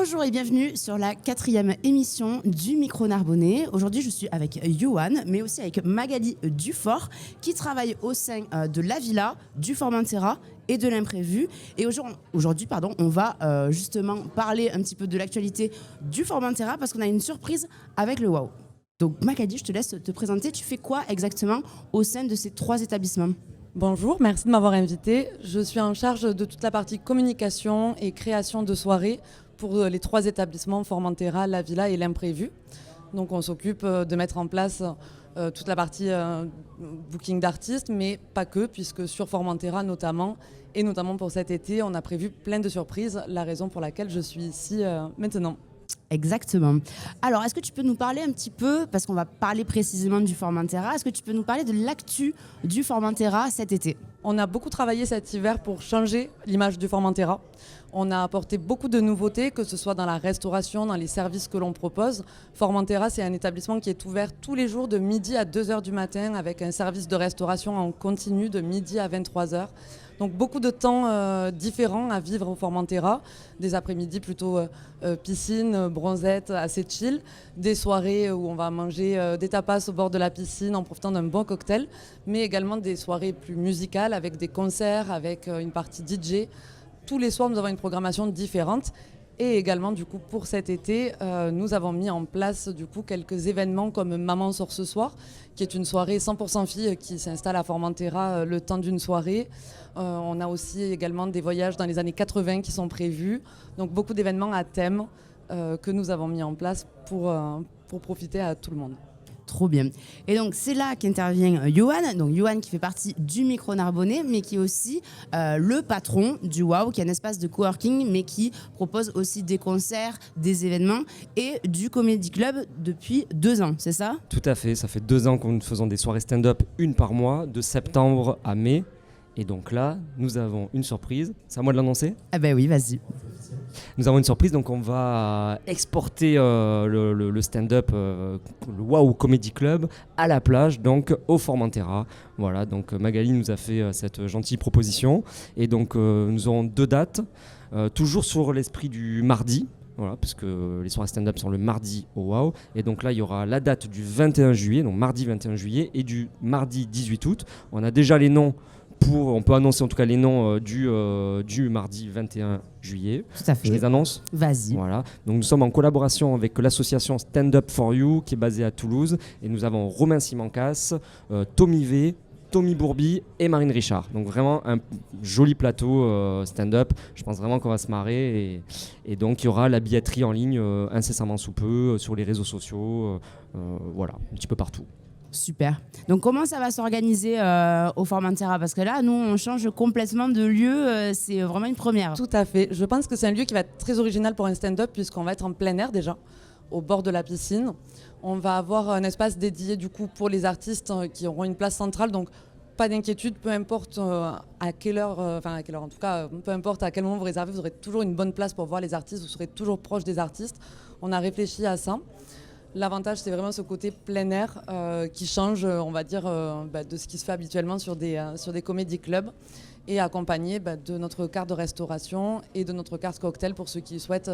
Bonjour et bienvenue sur la 4e émission du Micro Narbonnais. Aujourd'hui, je suis avec Yohan, mais aussi avec Magali Dufort, qui travaille au sein de la Villa, du Formentera et de l'imprévu. Et aujourd'hui, on va justement parler un petit peu de l'actualité du Formentera parce qu'on a une surprise avec le WOW. Donc Magali, je te laisse te présenter. Tu fais quoi exactement au sein de ces 3 établissements ? Bonjour, merci de m'avoir invitée. Je suis en charge de toute la partie communication et création de soirées pour les 3 établissements, Formentera, la Villa et l'imprévu. Donc on s'occupe de mettre en place toute la partie booking d'artistes, mais pas que, puisque sur Formentera notamment, et notamment pour cet été, on a prévu plein de surprises, la raison pour laquelle je suis ici maintenant. Exactement. Alors, est-ce que tu peux nous parler un petit peu, parce qu'on va parler précisément du Formentera, est-ce que tu peux nous parler de l'actu du Formentera cet été ? On a beaucoup travaillé cet hiver pour changer l'image du Formentera. On a apporté beaucoup de nouveautés, que ce soit dans la restauration, dans les services que l'on propose. Formentera, c'est un établissement qui est ouvert tous les jours de midi à 2h du matin avec un service de restauration en continu de midi à 23h. Donc beaucoup de temps différents à vivre au Formentera, des après-midi plutôt piscine, bronzette, assez chill, des soirées où on va manger des tapas au bord de la piscine en profitant d'un bon cocktail, mais également des soirées plus musicales avec des concerts, avec une partie DJ. Tous les soirs, nous avons une programmation différente. Et également, du coup, pour cet été, nous avons mis en place du coup, quelques événements comme Maman sort ce soir, qui est une soirée 100% filles qui s'installe à Formentera le temps d'une soirée. On a aussi également des voyages dans les années 80 qui sont prévus. Donc beaucoup d'événements à thème que nous avons mis en place pour profiter à tout le monde. Trop bien. Et donc, c'est là qu'intervient Yohan. Donc, Yohan qui fait partie du Micro Narbonnais, mais qui est aussi le patron du WOW, qui est un espace de coworking, mais qui propose aussi des concerts, des événements et du Comedy Club depuis 2 ans, c'est ça ? Tout à fait. Ça fait 2 ans que nous faisons des soirées stand-up, une par mois, de septembre à mai. Et donc là, nous avons une surprise. C'est à moi de l'annoncer ? Ah ben oui, vas-y. Nous avons une surprise, donc on va exporter le stand-up, le WOW Comedy Club à la plage, donc au Formentera. Voilà, donc Magali nous a fait cette gentille proposition. Et donc nous aurons 2 dates, toujours sur l'esprit du mardi. Voilà, parce que les soirées stand-up sont le mardi au WOW. Et donc là, il y aura la date du 21 juillet, donc mardi 21 juillet, et du mardi 18 août. On a déjà les noms. On peut annoncer en tout cas les noms du mardi 21 juillet. Tout à fait. Je les annonce. Vas-y. Voilà. Donc nous sommes en collaboration avec l'association Stand Up For You qui est basée à Toulouse. Et nous avons Romain Simancas, Tommy V, Tommy Bourbi et Marine Richard. Donc vraiment un joli plateau stand-up. Je pense vraiment qu'on va se marrer. Et donc il y aura la billetterie en ligne incessamment sous peu sur les réseaux sociaux. Voilà, un petit peu partout. Super. Donc, comment ça va s'organiser au Formentera ? Parce que là, nous, on change complètement de lieu. C'est vraiment une première. Tout à fait. Je pense que c'est un lieu qui va être très original pour un stand-up puisqu'on va être en plein air déjà, au bord de la piscine. On va avoir un espace dédié du coup pour les artistes qui auront une place centrale. Donc, pas d'inquiétude, peu importe à quelle heure en tout cas, peu importe à quel moment vous réservez, vous aurez toujours une bonne place pour voir les artistes, vous serez toujours proche des artistes. On a réfléchi à ça. L'avantage, c'est vraiment ce côté plein air qui change, on va dire, de ce qui se fait habituellement sur des comédie clubs et accompagné de notre carte de restauration et de notre carte cocktail pour ceux qui souhaitent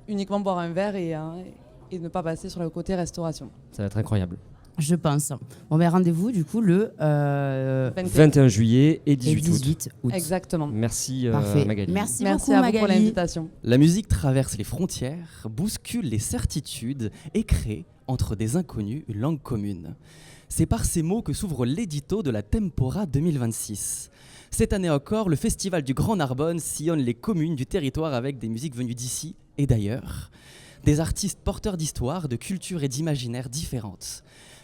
uniquement boire un verre et ne pas passer sur le côté restauration. Ça va être incroyable. Je pense. Bon, ben rendez-vous du coup le 21 juillet et 18 août. Exactement. Merci Magali. Merci beaucoup à vous Magali pour l'invitation. La musique traverse les frontières, bouscule les certitudes et crée, entre des inconnus, une langue commune. C'est par ces mots que s'ouvre l'édito de la Tempora 2026. Cette année encore, le Festival du Grand Narbonne sillonne les communes du territoire avec des musiques venues d'ici et d'ailleurs. Des artistes porteurs d'histoire, de culture et d'imaginaire différentes.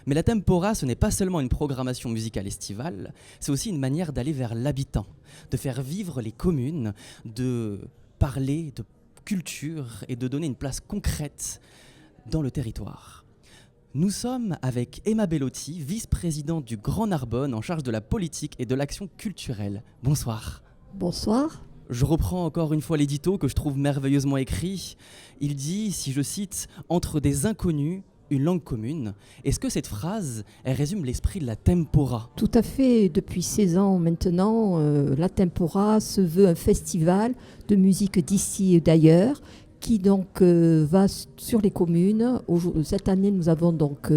Mais la Tempora, ce n'est pas seulement une programmation musicale estivale, c'est aussi une manière d'aller vers l'habitant, de faire vivre les communes, de parler de culture et de donner une place concrète dans le territoire. Nous sommes avec Emma Bellotti, vice-présidente du Grand Narbonne en charge de la politique et de l'action culturelle. Bonsoir. Bonsoir. Je reprends encore une fois l'édito que je trouve merveilleusement écrit. Il dit, si je cite, « Entre des inconnus, une langue commune ». Est-ce que cette phrase, elle résume l'esprit de la Tempora ? Tout à fait. Depuis 16 ans maintenant, la Tempora se veut un festival de musique d'ici et d'ailleurs qui donc va sur les communes. Cette année, nous avons donc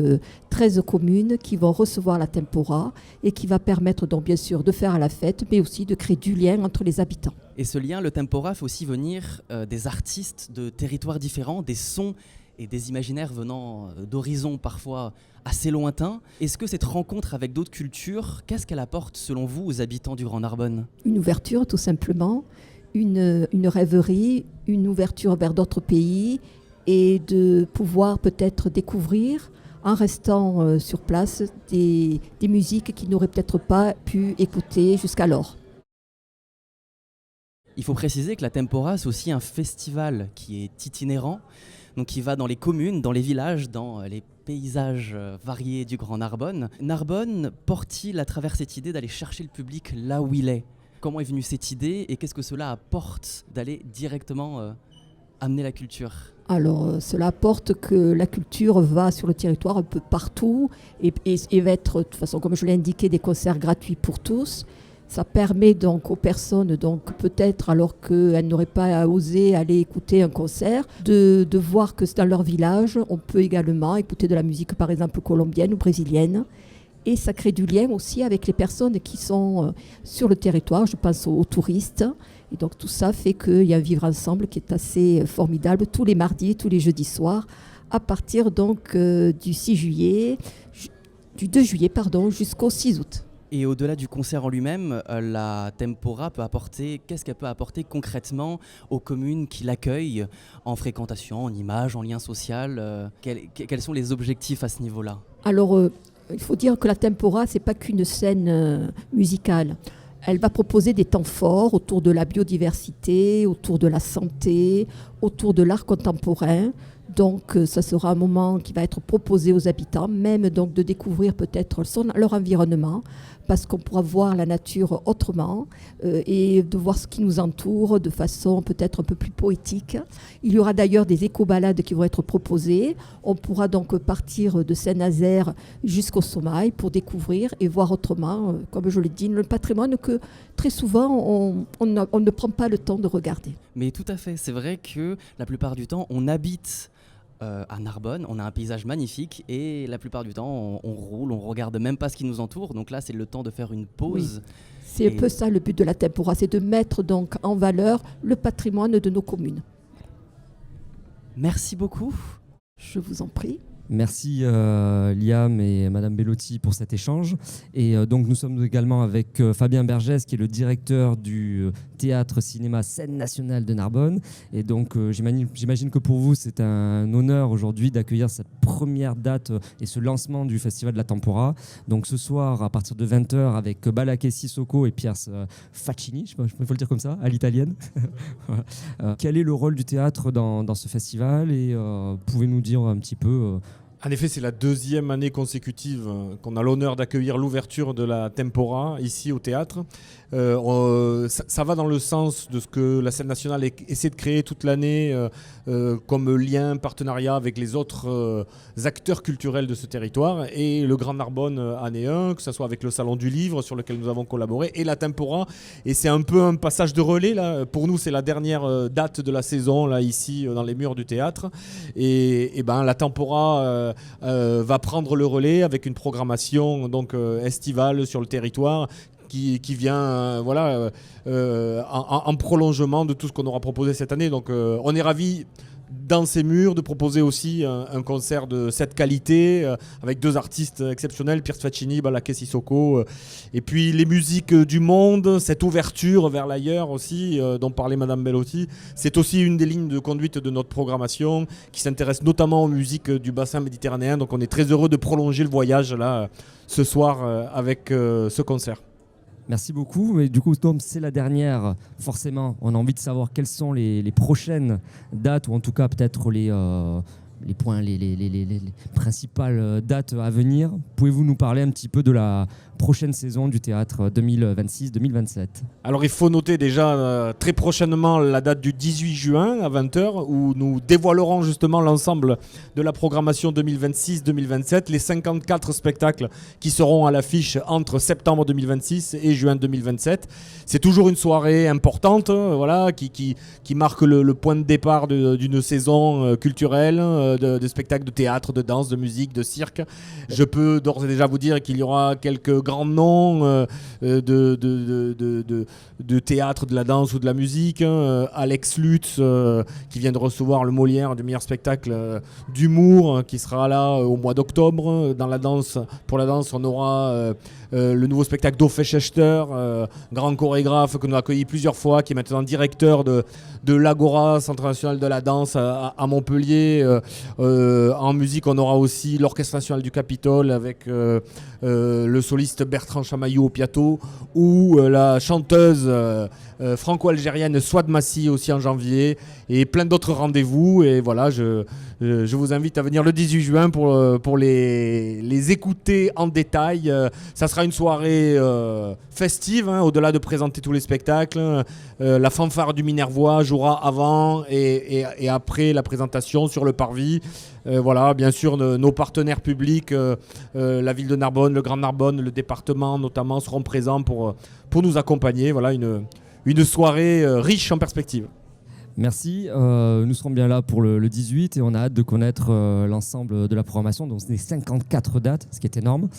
13 communes qui vont recevoir la tempora et qui va permettre donc bien sûr de faire la fête, mais aussi de créer du lien entre les habitants. Et ce lien, le tempora, fait aussi venir des artistes de territoires différents, des sons et des imaginaires venant d'horizons parfois assez lointains. Est-ce que cette rencontre avec d'autres cultures, qu'est-ce qu'elle apporte selon vous aux habitants du Grand Narbonne? Une ouverture tout simplement, une rêverie, une ouverture vers d'autres pays et de pouvoir peut-être découvrir en restant sur place des musiques qu'ils n'auraient peut-être pas pu écouter jusqu'alors. Il faut préciser que la tempora, c'est aussi un festival qui est itinérant, donc qui va dans les communes, dans les villages, dans les paysages variés du Grand Narbonne. Narbonne porte-t-il à travers cette idée d'aller chercher le public là où il est? Comment est venue cette idée et qu'est-ce que cela apporte d'aller directement amener la culture? Alors, cela apporte que la culture va sur le territoire un peu partout et va être, de toute façon, comme je l'ai indiqué, des concerts gratuits pour tous. Ça permet donc aux personnes, donc peut-être alors qu'elles n'auraient pas osé aller écouter un concert, de voir que dans leur village, on peut également écouter de la musique, par exemple colombienne ou brésilienne. Et ça crée du lien aussi avec les personnes qui sont sur le territoire, je pense aux touristes. Et donc tout ça fait qu'il y a un vivre ensemble qui est assez formidable tous les mardis, tous les jeudis soirs, à partir donc du 2 juillet jusqu'au 6 août. Et au-delà du concert en lui-même, la tempora peut apporter, qu'est-ce qu'elle peut apporter concrètement aux communes qui l'accueillent en fréquentation, en images, en lien social? Quels sont les objectifs à ce niveau-là? Alors, il faut dire que la tempora, ce n'est pas qu'une scène musicale. Elle va proposer des temps forts autour de la biodiversité, autour de la santé, autour de l'art contemporain. Donc, ça sera un moment qui va être proposé aux habitants, même donc de découvrir peut-être leur environnement, parce qu'on pourra voir la nature autrement et de voir ce qui nous entoure de façon peut-être un peu plus poétique. Il y aura d'ailleurs des éco-balades qui vont être proposées. On pourra donc partir de Saint-Nazaire jusqu'au Sommail pour découvrir et voir autrement, comme je l'ai dit, le patrimoine que très souvent on ne prend pas le temps de regarder. Mais tout à fait, c'est vrai que la plupart du temps, on habite à Narbonne, on a un paysage magnifique et la plupart du temps, on roule, on regarde même pas ce qui nous entoure. Donc là, c'est le temps de faire une pause. Oui. C'est un peu ça le but de la tempora, c'est de mettre donc en valeur le patrimoine de nos communes. Merci beaucoup. Je vous en prie. Merci Liam et Madame Bellotti pour cet échange. Et donc nous sommes également avec Fabien Bergès qui est le directeur du théâtre cinéma Scène nationale de Narbonne. Et donc j'imagine que pour vous c'est un honneur aujourd'hui d'accueillir cette première date et ce lancement du Festival de la Tempora. Donc ce soir à partir de 20h avec Balaké Sissoko et Pierre Faccini, je sais pas, il faut le dire comme ça, à l'italienne. Voilà. Quel est le rôle du théâtre dans ce festival et pouvez-nous dire un petit peu En effet, c'est la deuxième année consécutive qu'on a l'honneur d'accueillir l'ouverture de la Tempora ici au théâtre. Ça va dans le sens de ce que la scène nationale essaie de créer toute l'année comme lien, partenariat avec les autres acteurs culturels de ce territoire. Et le Grand Narbonne en est un, que ce soit avec le Salon du Livre sur lequel nous avons collaboré, et la Tempora. Et c'est un peu un passage de relais. Là. Pour nous, c'est la dernière date de la saison là, ici dans les murs du théâtre. Et ben, la Tempora va prendre le relais avec une programmation donc, estivale sur le territoire qui vient en prolongement de tout ce qu'on aura proposé cette année. Donc on est ravis dans ces murs de proposer aussi un concert de cette qualité avec deux artistes exceptionnels, Pierre Faccini, Balaké Sissoko, et puis les musiques du monde, cette ouverture vers l'ailleurs aussi dont parlait Madame Bellotti. C'est aussi une des lignes de conduite de notre programmation qui s'intéresse notamment aux musiques du bassin méditerranéen. Donc on est très heureux de prolonger le voyage là ce soir avec ce concert. Merci beaucoup. Mais du coup, comme c'est la dernière, forcément, on a envie de savoir quelles sont les prochaines dates, ou en tout cas peut-être les points, les principales dates à venir. Pouvez-vous nous parler un petit peu de la prochaine saison du théâtre 2026-2027? Alors il faut noter déjà très prochainement la date du 18 juin à 20h où nous dévoilerons justement l'ensemble de la programmation 2026-2027, les 54 spectacles qui seront à l'affiche entre septembre 2026 et juin 2027. C'est toujours une soirée importante, voilà, qui marque le point de départ d'une saison culturelle, de spectacles de théâtre, de danse, de musique, de cirque. Je peux d'ores et déjà vous dire qu'il y aura quelques grands noms de théâtre, de la danse ou de la musique. Alex Lutz, qui vient de recevoir le Molière du meilleur spectacle d'humour, qui sera là au mois d'octobre. Pour la danse, on aura le nouveau spectacle d'Ofe Schechter, grand chorégraphe que nous avons accueilli plusieurs fois, qui est maintenant directeur de l'Agora, Centre national de la danse à Montpellier. En musique, on aura aussi l'Orchestre national du Capitole avec le soliste Bertrand Chamaillou au piano, ou la chanteuse franco-algérienne Swad Massi aussi en janvier, et plein d'autres rendez-vous. Et voilà, je vous invite à venir le 18 juin pour les écouter en détail. Ça sera une soirée festive, au-delà de présenter tous les spectacles. La fanfare du Minervois jouera avant et après la présentation sur le parvis. Voilà, bien sûr, nos partenaires publics, la ville de Narbonne, le Grand Narbonne, le département notamment, seront présents pour nous accompagner. Voilà, une soirée riche en perspectives. Merci, nous serons bien là pour le 18 et on a hâte de connaître l'ensemble de la programmation, donc c'est 54 dates, ce qui est énorme.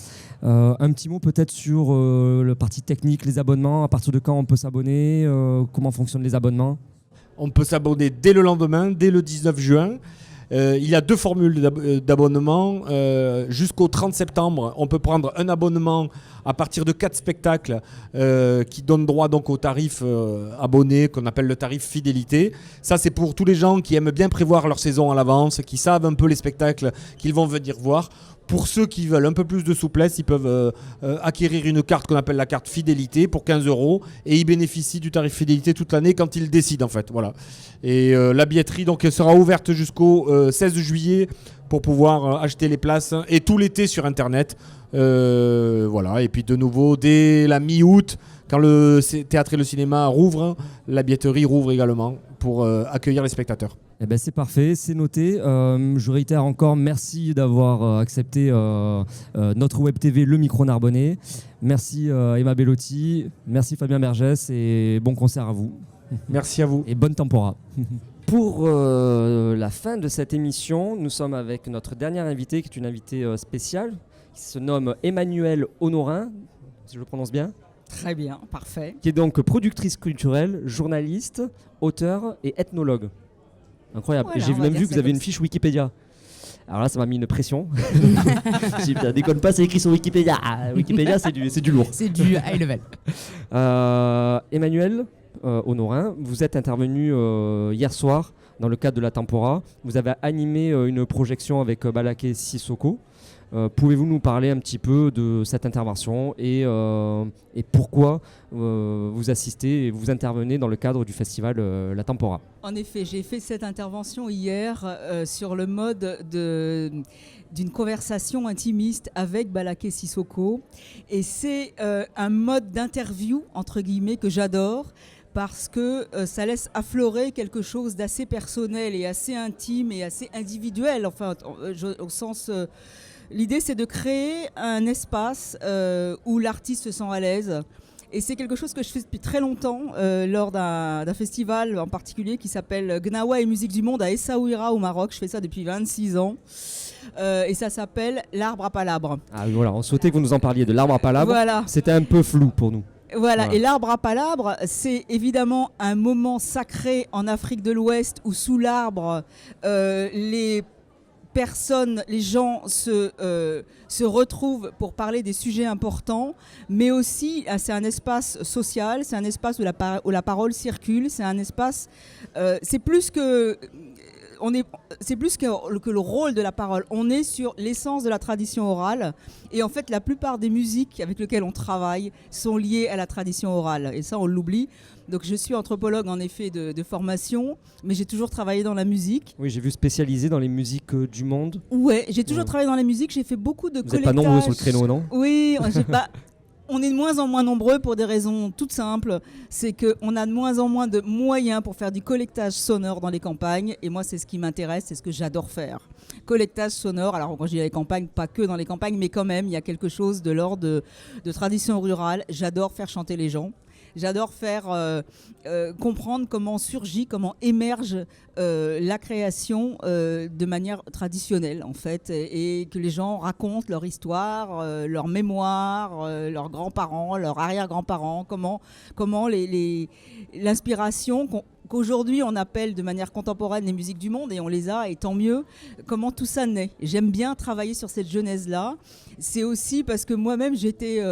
Un petit mot peut-être sur la partie technique, les abonnements, à partir de quand on peut s'abonner, comment fonctionnent les abonnements? On peut s'abonner dès le lendemain, dès le 19 juin. Il y a 2 formules d'abonnement. Jusqu'au 30 septembre, on peut prendre un abonnement à partir de 4 spectacles qui donnent droit donc au tarif abonné qu'on appelle le tarif fidélité. Ça, c'est pour tous les gens qui aiment bien prévoir leur saison à l'avance, qui savent un peu les spectacles qu'ils vont venir voir. Pour ceux qui veulent un peu plus de souplesse, ils peuvent acquérir une carte qu'on appelle la carte fidélité pour 15 € et ils bénéficient du tarif fidélité toute l'année quand ils décident en fait. Voilà. Et la billetterie donc sera ouverte jusqu'au 16 juillet pour pouvoir acheter les places et tout l'été sur internet. Voilà. Et puis de nouveau dès la mi-août, quand le théâtre et le cinéma rouvrent, la billetterie rouvre également pour accueillir les spectateurs. Eh ben c'est parfait, c'est noté. Je réitère encore merci d'avoir accepté notre web TV Le Micro Narbonnais. Merci Emma Bellotti, merci Fabien Bergès et bon concert à vous. Merci à vous. Et bonne tempora. Pour la fin de cette émission, nous sommes avec notre dernière invitée, qui est une invitée spéciale, qui se nomme Emmanuelle Honorin, si je le prononce bien. Très bien, parfait. Qui est donc productrice culturelle, journaliste, auteure et ethnologue. Incroyable. Voilà, J'ai même vu que vous avez une fiche Wikipédia. Alors là, ça m'a mis une pression. J'ai dit, déconne pas, c'est écrit sur Wikipédia. Ah, Wikipédia, c'est du lourd. C'est du high level. Emmanuelle Honorin, vous êtes intervenu hier soir dans le cadre de la Tempora. Vous avez animé une projection avec Balaké Sissoko. Pouvez-vous nous parler un petit peu de cette intervention et pourquoi vous assistez et vous intervenez dans le cadre du festival La Tempora? En effet, j'ai fait cette intervention hier sur le mode d'une conversation intimiste avec Balaké Sissoko. Et c'est un mode d'interview, entre guillemets, que j'adore parce que ça laisse affleurer quelque chose d'assez personnel et assez intime et assez individuel, enfin, au sens... L'idée, c'est de créer un espace où l'artiste se sent à l'aise. Et c'est quelque chose que je fais depuis très longtemps, lors d'un festival en particulier qui s'appelle Gnawa et musique du monde à Essaouira au Maroc. Je fais ça depuis 26 ans. Et ça s'appelle l'Arbre à Palabre. Ah voilà, on souhaitait que vous nous en parliez de l'Arbre à Palabre. Voilà. C'était un peu flou pour nous. Voilà, et l'Arbre à Palabre, c'est évidemment un moment sacré en Afrique de l'Ouest où sous l'arbre, les gens se retrouvent pour parler des sujets importants, mais aussi c'est un espace social, c'est un espace où la parole circule, c'est un espace, c'est plus que... c'est plus que le rôle de la parole. On est sur l'essence de la tradition orale. Et en fait, la plupart des musiques avec lesquelles on travaille sont liées à la tradition orale. Et ça, on l'oublie. Donc, je suis anthropologue, en effet, de formation, mais j'ai toujours travaillé dans la musique. Oui, j'ai vu spécialisé dans les musiques du monde. Ouais, j'ai toujours travaillé dans la musique. J'ai fait beaucoup de Vous n'êtes pas nombreux sur le créneau, non? Oui, on est de moins en moins nombreux pour des raisons toutes simples. C'est qu'on a de moins en moins de moyens pour faire du collectage sonore dans les campagnes. Et moi, c'est ce qui m'intéresse, c'est ce que j'adore faire. Collectage sonore, alors quand je dis les campagnes, pas que dans les campagnes, mais quand même, il y a quelque chose de l'ordre de tradition rurale. J'adore faire chanter les gens. J'adore faire comprendre comment surgit, comment émerge la création de manière traditionnelle, en fait, et que les gens racontent leur histoire, leur mémoire, leurs grands-parents, leurs arrière-grands-parents, comment l'inspiration qu'aujourd'hui on appelle de manière contemporaine les musiques du monde, et on les a, et tant mieux, comment tout ça naît. J'aime bien travailler sur cette genèse-là. C'est aussi parce que moi-même j'étais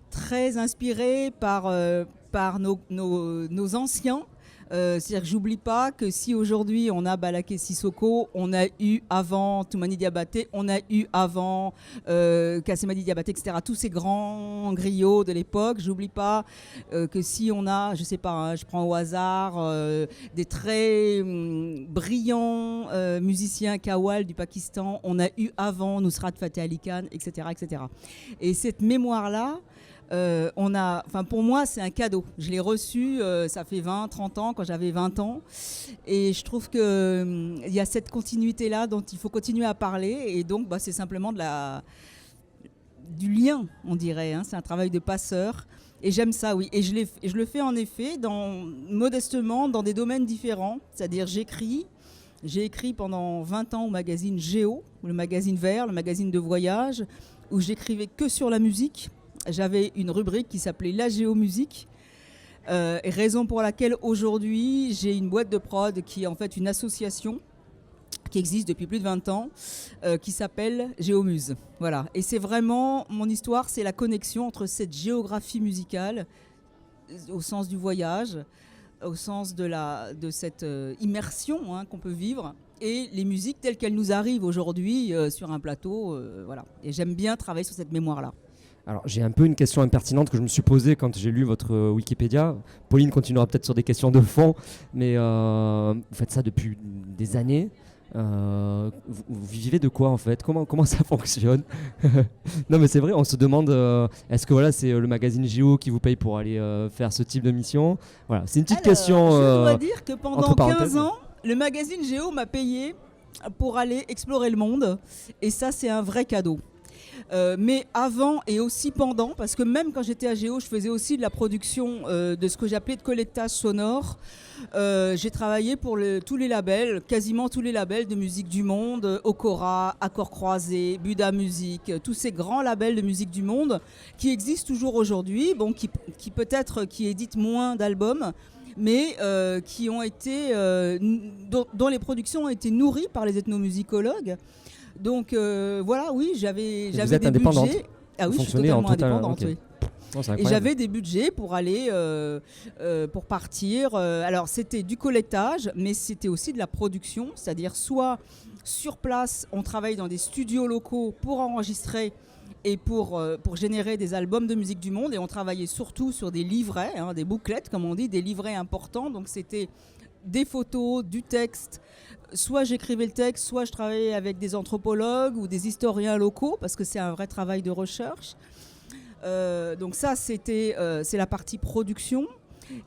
très inspirée par nos anciens. C'est-à-dire que j'oublie pas que si aujourd'hui on a Balaké Sissoko, on a eu avant Toumani Diabaté, on a eu avant Kassemadi Diabaté, etc. Tous ces grands griots de l'époque. J'oublie pas que si on a, je sais pas, hein, je prends au hasard des très brillants musiciens Kawal du Pakistan, on a eu avant Nusrat Fateh Ali Khan, etc., etc. Et cette mémoire-là, pour moi, c'est un cadeau. Je l'ai reçu, ça fait 20, 30 ans, quand j'avais 20 ans. Et je trouve qu'il y a cette continuité-là dont il faut continuer à parler. Et donc, c'est simplement du lien, on dirait. Hein. C'est un travail de passeur. Et j'aime ça, oui. Et je le fais en effet, modestement, dans des domaines différents. C'est-à-dire, j'ai écrit pendant 20 ans au magazine Géo, le magazine Vert, le magazine de voyage, où j'écrivais que sur la musique. J'avais une rubrique qui s'appelait La Géomusique, raison pour laquelle aujourd'hui j'ai une boîte de prod qui est en fait une association qui existe depuis plus de 20 ans, qui s'appelle Géomuse. Voilà. Et c'est vraiment, mon histoire, c'est la connexion entre cette géographie musicale, au sens du voyage, au sens de cette immersion qu'on peut vivre, et les musiques telles qu'elles nous arrivent aujourd'hui sur un plateau. Voilà. Et j'aime bien travailler sur cette mémoire-là. Alors, j'ai un peu une question impertinente que je me suis posée quand j'ai lu votre Wikipédia. Pauline continuera peut-être sur des questions de fond, mais vous faites ça depuis des années. Vous vivez de quoi en fait? Comment ça fonctionne? Non mais c'est vrai, on se demande est-ce que c'est le magazine Géo qui vous paye pour aller faire ce type de mission? Voilà, c'est une petite question. Je dois dire que pendant 15 ans, le magazine Géo m'a payé pour aller explorer le monde, et ça c'est un vrai cadeau. Mais avant et aussi pendant, parce que même quand j'étais à Géo, je faisais aussi de la production de ce que j'appelais de collectage sonore. J'ai travaillé pour tous les labels, quasiment tous les labels de musique du monde, Okora, Accords Croisés, Buddha Music, tous ces grands labels de musique du monde qui existent toujours aujourd'hui, qui peut-être qui éditent moins d'albums, mais qui ont été, dont les productions ont été nourries par les ethnomusicologues. Donc oui, j'avais des budgets. Ah oui, je suis totalement indépendante. Okay. Oui. Et j'avais des budgets pour aller, pour partir. Alors c'était du collectage, mais c'était aussi de la production, c'est-à-dire soit sur place, on travaille dans des studios locaux pour enregistrer et pour générer des albums de musique du monde, et on travaillait surtout sur des livrets, des bouclettes comme on dit, des livrets importants. Donc c'était des photos, du texte. Soit j'écrivais le texte, soit je travaillais avec des anthropologues ou des historiens locaux, parce que c'est un vrai travail de recherche. Donc ça, c'est la partie production.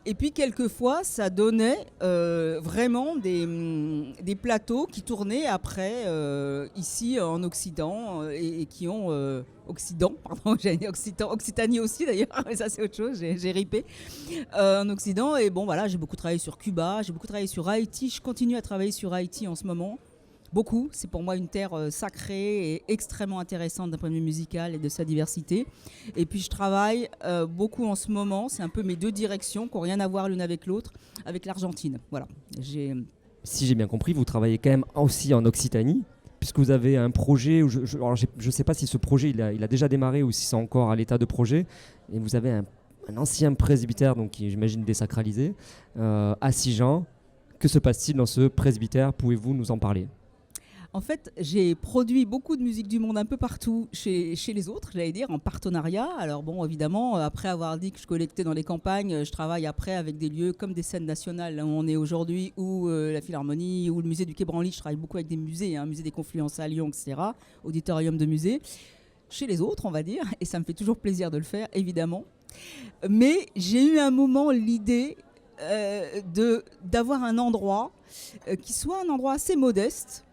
Et puis quelquefois, ça donnait vraiment des plateaux qui tournaient après ici en Occident et qui ont j'allais dire Occitanie aussi d'ailleurs, mais ça c'est autre chose, j'ai ripé en Occident. Et j'ai beaucoup travaillé sur Cuba, j'ai beaucoup travaillé sur Haïti, je continue à travailler sur Haïti en ce moment. Beaucoup, c'est pour moi une terre sacrée et extrêmement intéressante d'un point de vue musical et de sa diversité. Et puis je travaille beaucoup en ce moment, c'est un peu mes deux directions qui n'ont rien à voir l'une avec l'autre, avec l'Argentine. Voilà. Si j'ai bien compris, vous travaillez quand même aussi en Occitanie, puisque vous avez un projet, je ne sais pas si ce projet il a déjà démarré ou si c'est encore à l'état de projet, et vous avez un ancien presbytère, donc qui j'imagine désacralisé, à Sijan, Que se passe-t-il dans ce presbytère? Pouvez-vous nous en parler? En fait, j'ai produit beaucoup de musique du monde un peu partout chez les autres, j'allais dire, en partenariat. Alors bon, évidemment, après avoir dit que je collectais dans les campagnes, je travaille après avec des lieux comme des scènes nationales, là où on est aujourd'hui, ou la Philharmonie, ou le musée du Quai Branly. Je travaille beaucoup avec des musées, musée des Confluences à Lyon, etc., auditorium de musée. Chez les autres, on va dire, et ça me fait toujours plaisir de le faire, évidemment. Mais j'ai eu un moment l'idée d'avoir un endroit qui soit un endroit assez modeste,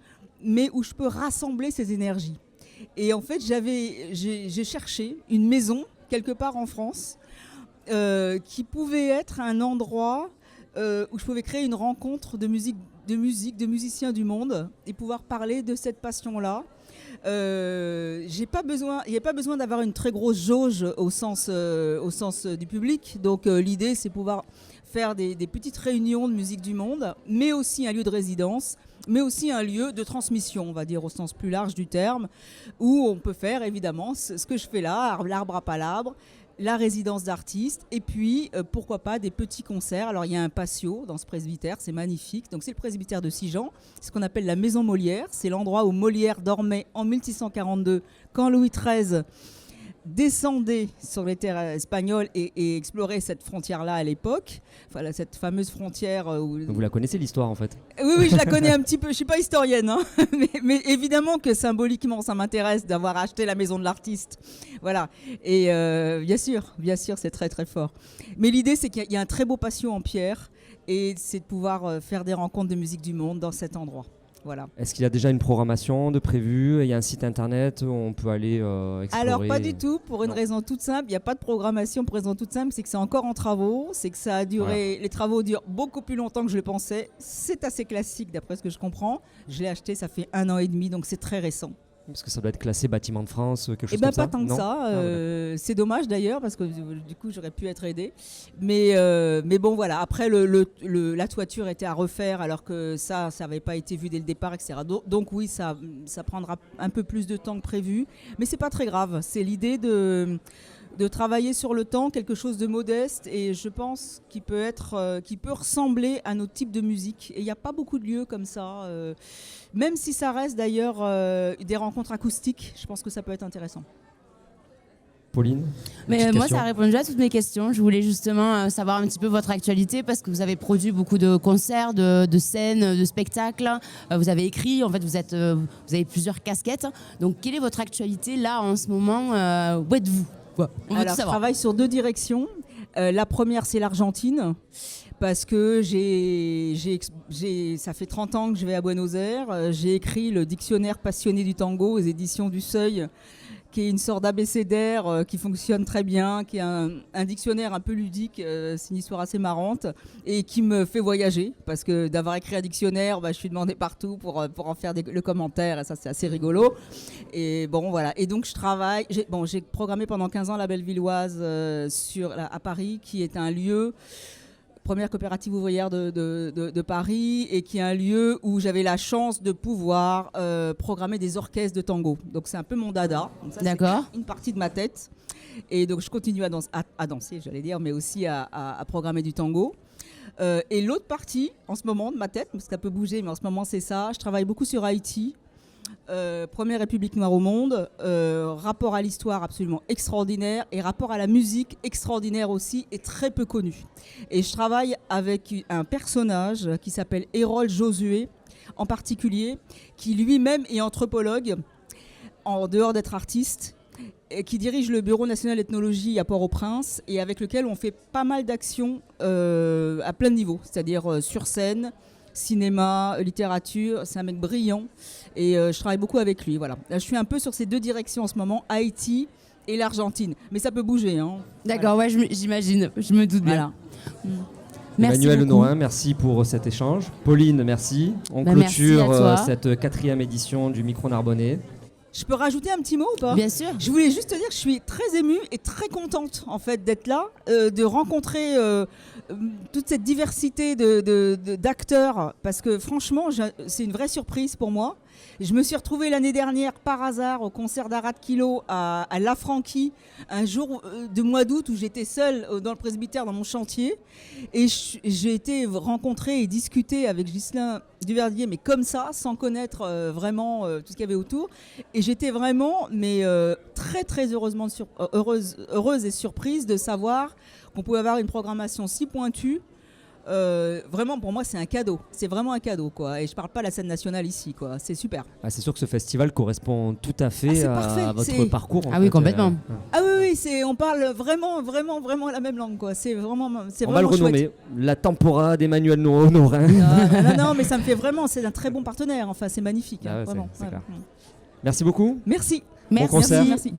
mais où je peux rassembler ces énergies. Et en fait, j'ai cherché une maison, quelque part en France, qui pouvait être un endroit où je pouvais créer une rencontre de musiciens du monde et pouvoir parler de cette passion-là. Il n'y a pas besoin d'avoir une très grosse jauge au sens du public. Donc l'idée, c'est pouvoir faire des petites réunions de musique du monde, mais aussi un lieu de résidence, mais aussi un lieu de transmission, on va dire au sens plus large du terme, où on peut faire évidemment ce que je fais là, l'arbre à palabre, la résidence d'artistes, et puis pourquoi pas des petits concerts. Alors il y a un patio dans ce presbytère, c'est magnifique. Donc c'est le presbytère de Sigean, c'est ce qu'on appelle la maison Molière. C'est l'endroit où Molière dormait en 1642 quand Louis XIII descendait sur les terres espagnoles et explorait cette frontière-là à l'époque, enfin, cette fameuse frontière où... Vous la connaissez l'histoire en fait? Oui, je la connais un petit peu, je ne suis pas historienne, mais évidemment que symboliquement ça m'intéresse d'avoir acheté la maison de l'artiste. Voilà, et bien sûr, c'est très très fort. Mais l'idée c'est qu'il y a un très beau patio en pierre et c'est de pouvoir faire des rencontres de musique du monde dans cet endroit. Voilà. Est-ce qu'il y a déjà une programmation de prévue? Il y a un site internet où on peut aller explorer? Alors pas du tout, pour une raison toute simple. Il n'y a pas de programmation pour une raison toute simple, c'est que c'est encore en travaux, c'est que ça a duré, voilà. Les travaux durent beaucoup plus longtemps que je le pensais. C'est assez classique d'après ce que je comprends. Je l'ai acheté, ça fait 1 an et demi, donc c'est très récent. Parce que ça doit être classé bâtiment de France, quelque chose comme ça? Pas tant que ça. C'est dommage d'ailleurs parce que du coup j'aurais pu être aidée. Mais bon voilà. Après la toiture était à refaire alors que ça n'avait pas été vu dès le départ, etc. Donc oui, ça prendra un peu plus de temps que prévu. Mais c'est pas très grave. C'est l'idée de travailler sur le temps, quelque chose de modeste et je pense qui peut ressembler à notre type de musique. Et il n'y a pas beaucoup de lieux comme ça, même si ça reste d'ailleurs des rencontres acoustiques, je pense que ça peut être intéressant. Pauline? Mais moi, ça a répondu à toutes mes questions. Je voulais justement savoir un petit peu votre actualité parce que vous avez produit beaucoup de concerts, de scènes, de spectacles. Vous avez écrit, en fait, vous avez plusieurs casquettes. Donc, quelle est votre actualité là en ce moment? Où êtes-vous? Alors, je travaille sur 2 directions. La première, c'est l'Argentine, parce que ça fait 30 ans que je vais à Buenos Aires. J'ai écrit le dictionnaire passionné du tango aux éditions du Seuil, qui est une sorte d'abécédaire qui fonctionne très bien, qui est un dictionnaire un peu ludique, c'est une histoire assez marrante, et qui me fait voyager, parce que d'avoir écrit un dictionnaire, je suis demandée partout pour en faire le commentaire, et ça c'est assez rigolo. Et bon voilà, et donc je travaille, j'ai programmé pendant 15 ans la Bellevilloise à Paris, qui est un lieu... première coopérative ouvrière de Paris et qui est un lieu où j'avais la chance de pouvoir programmer des orchestres de tango. Donc c'est un peu mon dada. Donc ça, d'accord. C'est une partie de ma tête. Et donc je continue à danser, j'allais dire, mais aussi à programmer du tango. Et l'autre partie, en ce moment, de ma tête, parce que ça peut bouger, mais en ce moment c'est ça, je travaille beaucoup sur Haïti. Première république noire au monde, rapport à l'histoire absolument extraordinaire et rapport à la musique extraordinaire aussi et très peu connu. Et je travaille avec un personnage qui s'appelle Hérol Josué en particulier, qui lui-même est anthropologue en dehors d'être artiste, et qui dirige le Bureau national d'ethnologie à Port-au-Prince et avec lequel on fait pas mal d'actions à plein de niveaux, c'est-à-dire sur scène, cinéma, littérature. C'est un mec brillant et je travaille beaucoup avec lui. Voilà. Là, je suis un peu sur ces 2 directions en ce moment, Haïti et l'Argentine. Mais ça peut bouger. Hein. D'accord, voilà. Ouais, j'imagine, je me doute bien. Voilà. Emmanuel Honorin, merci pour cet échange. Pauline, merci. On clôture cette 4e édition du Micro Narbonnais. Je peux rajouter un petit mot ou pas? Bien sûr. Je voulais juste te dire que je suis très émue et très contente en fait d'être là, de rencontrer toute cette diversité d'acteurs, parce que franchement, c'est une vraie surprise pour moi. Je me suis retrouvée l'année dernière par hasard au concert d'Arad Kilo à La Franquie, un jour de mois d'août où j'étais seule dans le presbytère dans mon chantier. Et j'ai été rencontrer et discuter avec Ghislain Duverdier, mais comme ça, sans connaître vraiment tout ce qu'il y avait autour. Et j'étais vraiment très très heureuse et surprise de savoir qu'on pouvait avoir une programmation si pointue. Vraiment, pour moi, c'est un cadeau. C'est vraiment un cadeau, quoi. Et je parle pas de la scène nationale ici, quoi. C'est super. Ah, c'est sûr que ce festival correspond tout à fait à votre parcours. Ah oui, complètement. Ah oui, on parle vraiment la même langue, quoi. On va le renommer, la Tempora d'Emmanuel Norin. Non, mais ça me fait vraiment. C'est un très bon partenaire. Enfin, c'est magnifique. Ah ouais, vraiment. c'est clair. Merci beaucoup. Merci. Bon concert. Merci.